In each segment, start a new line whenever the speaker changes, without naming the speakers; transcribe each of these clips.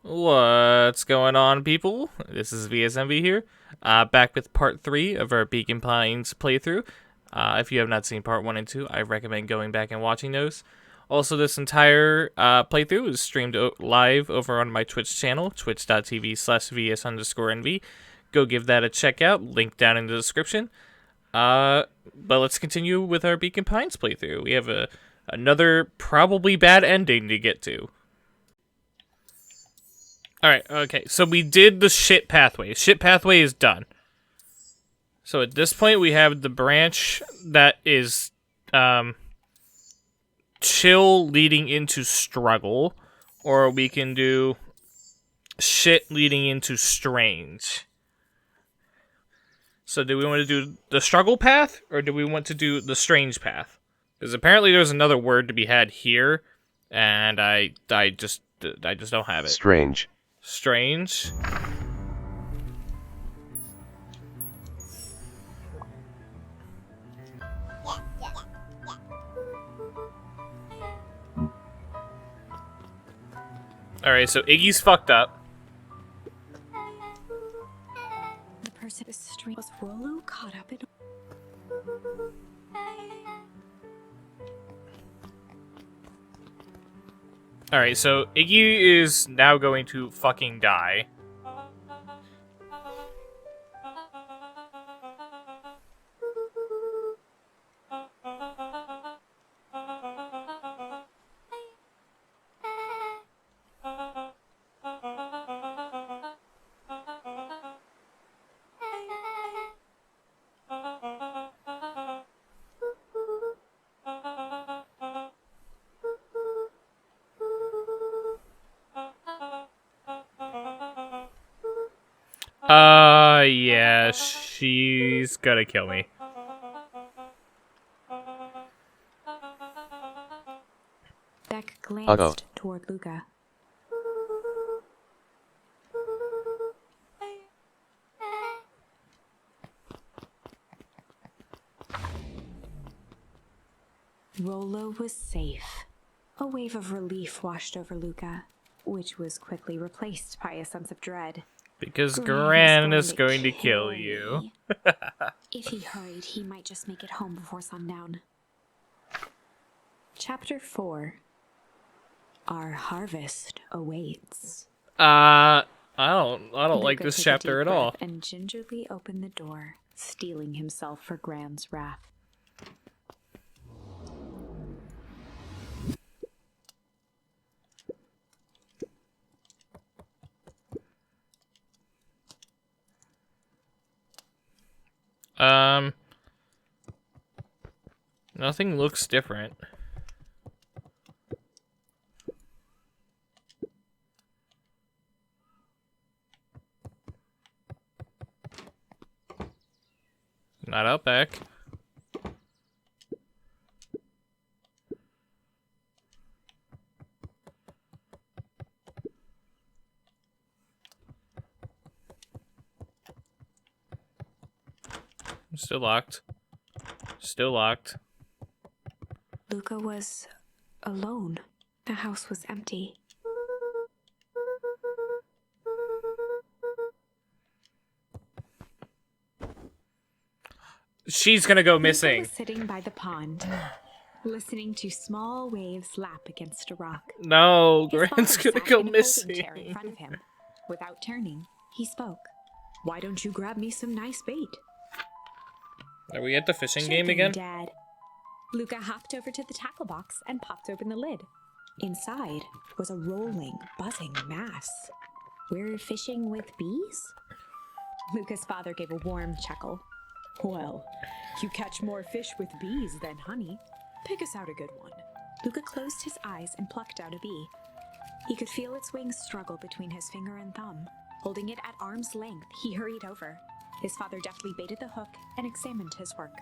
What's going on, people? This is VSMV here, back with part 3 of our Beacon Pines playthrough. If you have not seen part 1 and 2, I recommend going back and watching those. Also, this entire playthrough is streamed live over on my Twitch channel, twitch.tv/VS_NV. Go give that a check out, link down in the description. But let's continue with our Beacon Pines playthrough. We have another probably bad ending to get to. Alright, okay, so we did the shit pathway. Shit pathway is done. So at this point, we have the branch that is chill leading into struggle, or we can do shit leading into strange. So do we want to do the struggle path, or do we want to do the strange path? Because apparently there's another word to be had here, and I just don't have it.
Strange.
Strange. Alright, so Iggy's fucked up.
The person is strange. Was Rollo caught up in?
Alright, so Iggy is now going to fucking die. Yeah, she's gonna kill me.
Beck glanced toward Luca. Rollo was safe. A wave of relief washed over Luca, which was quickly replaced by a sense of dread.
Because Gran is going to kill you.
If he hurried, he might just make it home before sundown. Chapter 4. Our harvest awaits.
I don't like
Luca
this
took a
chapter
deep
at all.
breath and gingerly opened the door, steeling himself for Gran's wrath.
Nothing looks different. Not out back. Still locked. Still locked.
Luca was alone. The house was empty.
She's gonna go
Luca
missing.
was sitting by the pond, listening to small waves lap against a rock.
No,
His
Gran's
father
gonna
sat
go
in a folding chair in
missing.
front of him. Without turning, he spoke. "Why don't you grab me some nice bait?"
Are we at the fishing
"Sure
game
thing,
again?
Dad." Luca hopped over to the tackle box and popped open the lid. Inside was a rolling, buzzing mass. "We're fishing with bees?" Luca's father gave a warm chuckle. "Well, you catch more fish with bees than honey. Pick us out a good one." Luca closed his eyes and plucked out a bee. He could feel its wings struggle between his finger and thumb. Holding it at arm's length, he hurried over. His father deftly baited the hook and examined his work.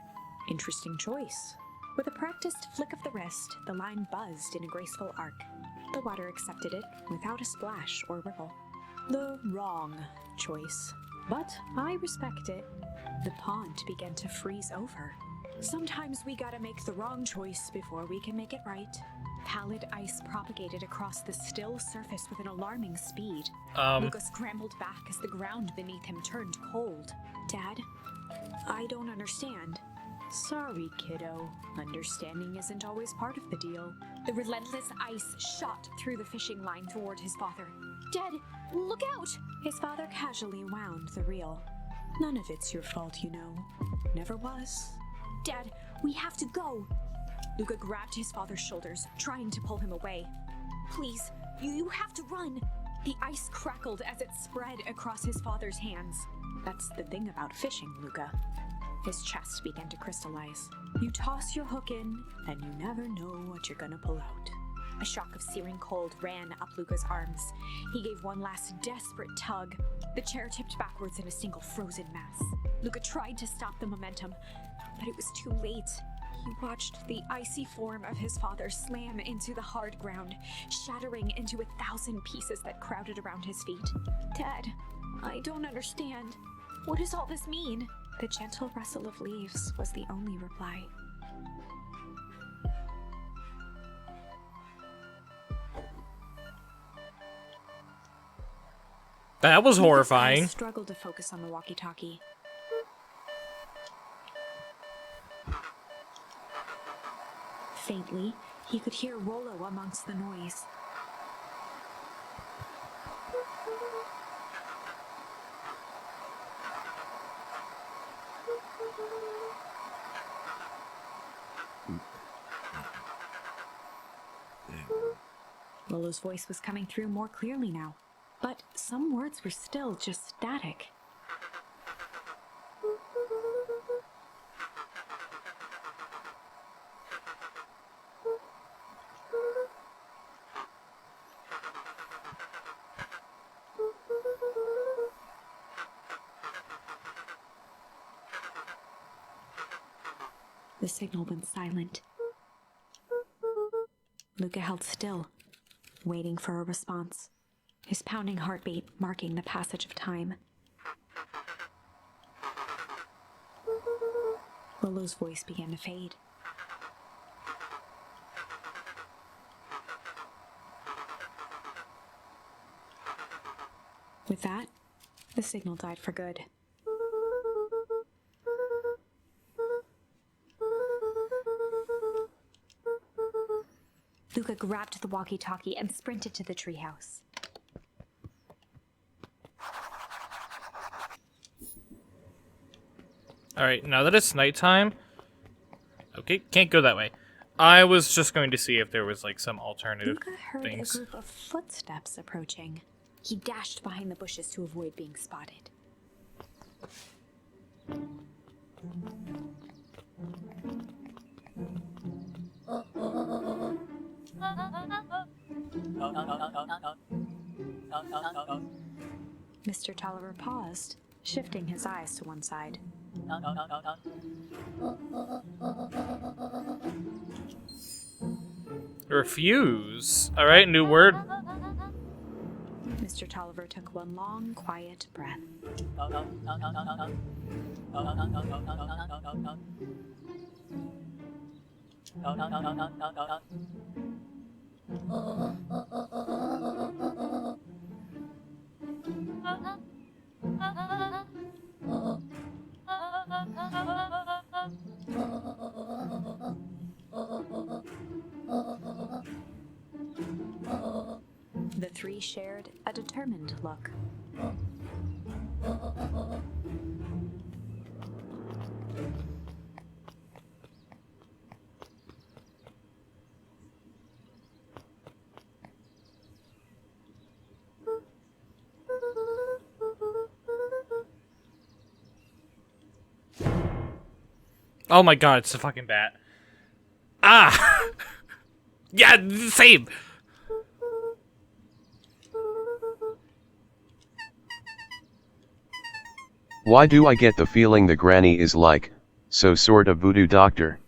Interesting choice. With a practiced flick of the wrist, the line buzzed in a graceful arc. The water accepted it without a splash or ripple. The wrong choice. But I respect it. The pond began to freeze over. Sometimes we gotta make the wrong choice before we can make it right. Pallid ice propagated across the still surface with an alarming speed.
Um.
Luca scrambled back as the ground beneath him turned cold. Dad, I don't understand. Sorry, kiddo. Understanding isn't always part of the deal. The relentless ice shot through the fishing line toward his father. Dad, look out! His father casually wound the reel. None of it's your fault, you know. Never was. Dad, we have to go. Luca grabbed his father's shoulders, trying to pull him away. Please, you have to run. The ice crackled as it spread across his father's hands. That's the thing about fishing, Luca. His chest began to crystallize. You toss your hook in, and you never know what you're gonna pull out. A shock of searing cold ran up Luca's arms. He gave one last desperate tug. The chair tipped backwards in a single frozen mass. Luca tried to stop the momentum, but it was too late. He watched the icy form of his father slam into the hard ground, shattering into 1,000 pieces that crowded around his feet. Dad, I don't understand. What does all this mean? The gentle rustle of leaves was the only reply.
That was horrifying.
I struggled to focus on the walkie-talkie. Faintly, he could hear Rollo amongst the noise. Rollo's voice was coming through more clearly now, but some words were still just static. The signal went silent. Luca held still, waiting for a response, his pounding heartbeat marking the passage of time. Rollo's voice began to fade. With that, the signal died for good. Luca grabbed the walkie-talkie and sprinted to the treehouse.
Alright, now that it's nighttime... Okay, can't go that way. I was just going to see if there was, like, some alternative
Luca heard
things.
a group of footsteps approaching. He dashed behind the bushes to avoid being spotted. Mr. Tolliver paused, shifting his eyes to one side.
Refuse. Alright, new word.
Mr. Tolliver took one long, quiet breath. The three shared a determined look.
Oh my god, it's a fucking bat. Ah! Yeah, same!
Why do I get the feeling the granny is like, so sort of voodoo doctor?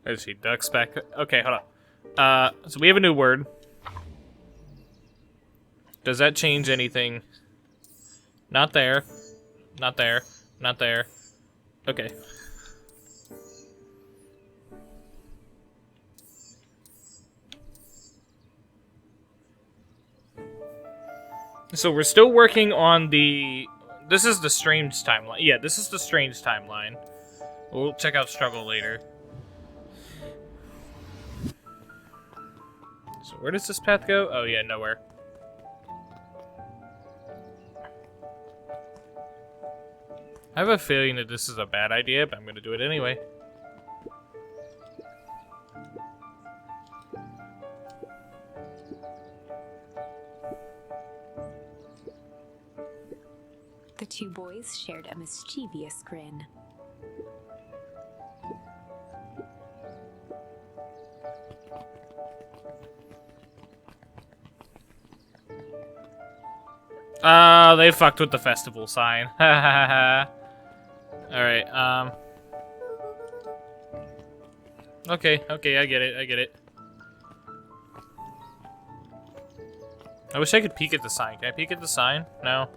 There's she ducks back. Okay, hold on. So we have a new word. Does that change anything? Not there. Not there. Not there. Okay. So we're still working on the... This is the strange timeline. Yeah, this is the strange timeline. We'll check out struggle later. So where does this path go? Oh yeah, nowhere. I have a feeling that this is a bad idea, but I'm gonna do it anyway.
The two boys shared a mischievous grin.
They fucked with the festival sign. Alright, Okay, I get it. I wish I could peek at the sign. Can I peek at the sign? No.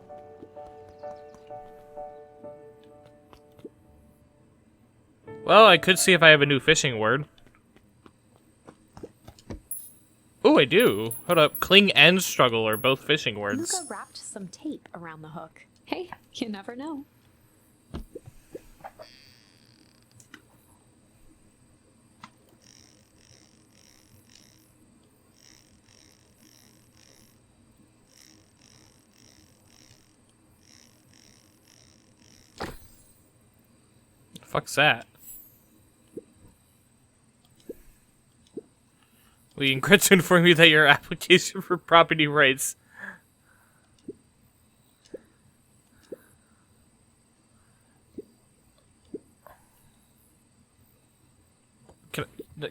Well, I could see if I have a new fishing word. Oh, I do. Hold up. Cling and struggle are both fishing words.
Luca wrapped some tape around the hook. Hey, you never know.
Fuck's that? We regret to inform you that your application for property rights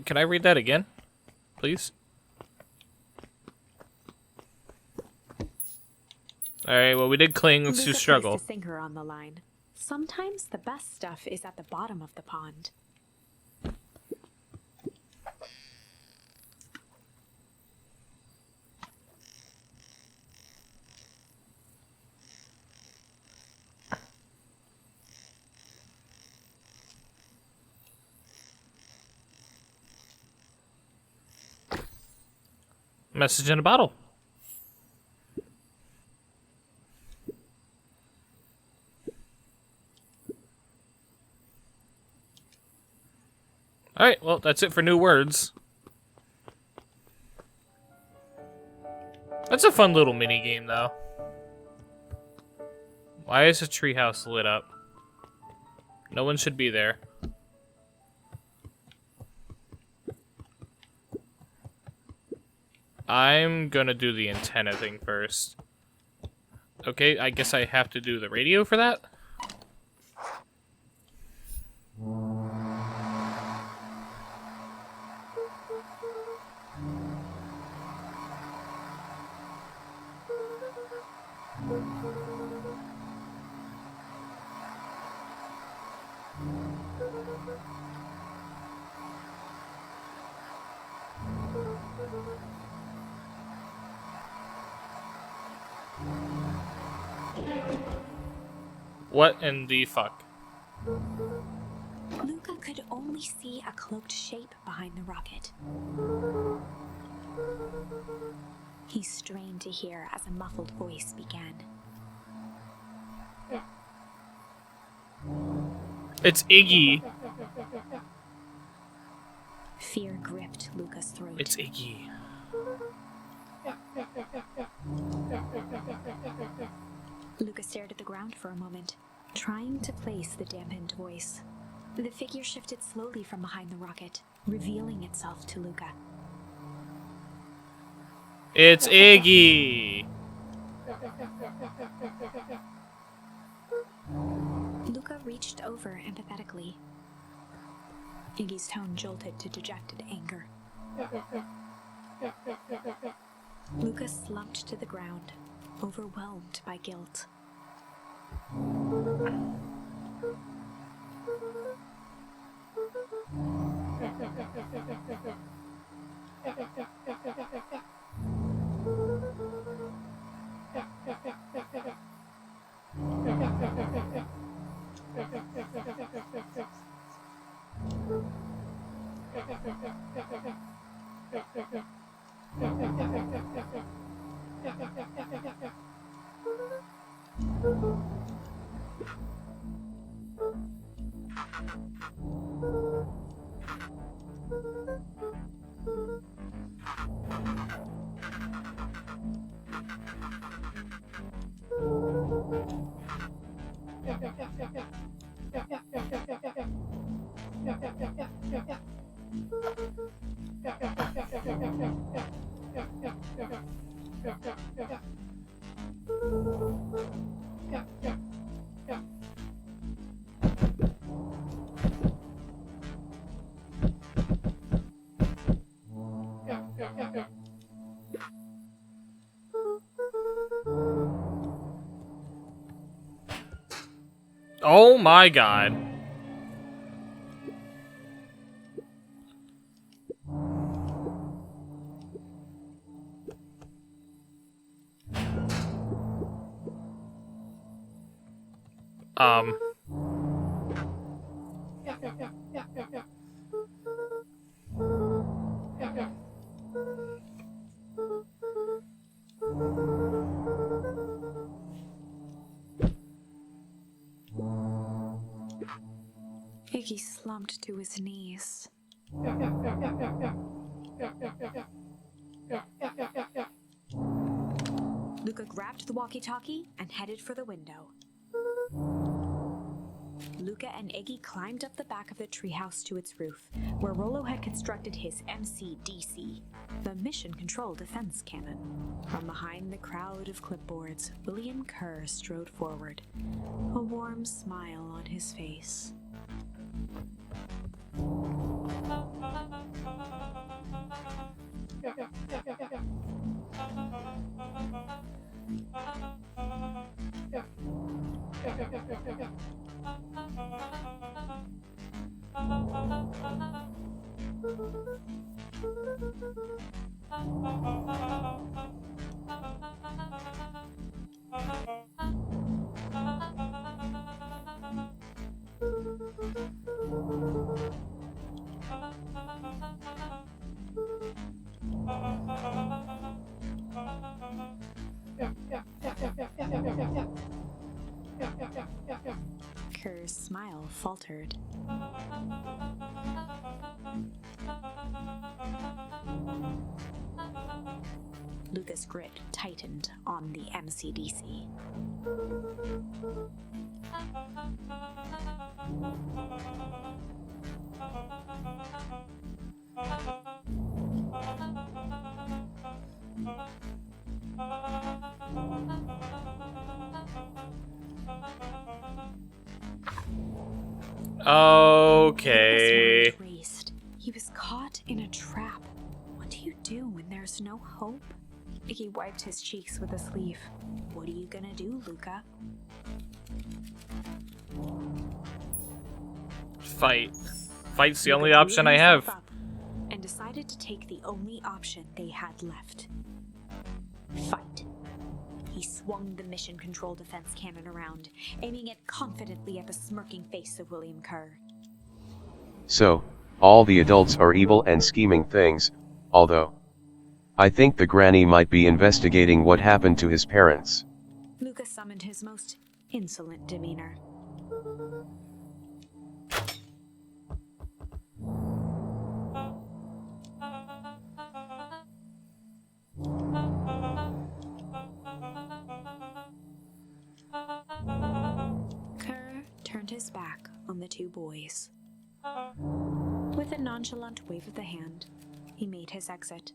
Can I read that again, please? All right. Well, we did cling. Let's do
Luca
struggle.
placed a sinker on the line. Sometimes the best stuff is at the bottom of the pond.
Message in a bottle. Alright, well, that's it for new words. That's a fun little mini game, though. Why is the treehouse lit up? No one should be there. I'm gonna do the antenna thing first. Okay, I guess I have to do the radio for that? What in the fuck?
Luca could only see a cloaked shape behind the rocket. He strained to hear as a muffled voice began.
It's Iggy.
Fear gripped Luca's throat.
It's Iggy.
Luca stared at the ground for a moment, trying to place the dampened voice. The figure shifted slowly from behind the rocket, revealing itself to Luca.
It's Iggy.
Luca reached over empathetically. Iggy's tone jolted to dejected anger. Luca slumped to the ground, overwhelmed by guilt.
Oh my god. Um.
Iggy slumped to his knees. Luca grabbed the walkie-talkie and headed for the window. Luca and Iggy climbed up the back of the treehouse to its roof, where Rollo had constructed his MCDC, the Mission Control Defense Cannon. From behind the crowd of clipboards, William Kerr strode forward, a warm smile on his face. Kerr's smile faltered. Luca's grip tightened on the MCDC.
Okay.
Luca's mind raced. He was caught in a trap. What do you do when there's no hope? Iggy wiped his cheeks with a sleeve. What are you gonna do, Luca?
Fight. Fight's the
Luca
only
drew
option I
himself
have.
up and decided to take the only option they had left. Fight. He swung the Mission Control Defense Cannon around, aiming it confidently at the smirking face of William Kerr.
So, all the adults are evil and scheming things, although I think the granny might be investigating what happened to his parents.
Luca summoned his most insolent demeanor. Kerr turned his back on the two boys. With a nonchalant wave of the hand, he made his exit.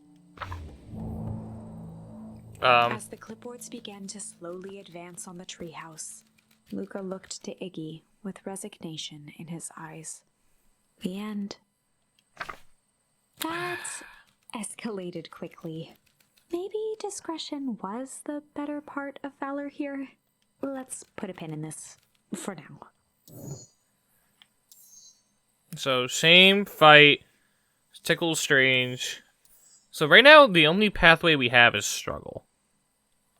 As the clipboards began to slowly advance on the treehouse, Luca looked to Iggy with resignation in his eyes. The end. That escalated quickly. Maybe discretion was the better part of valor here. Let's put a pin in this for now.
So, shame, fight, tickle, strange. So right now, the only pathway we have is struggle.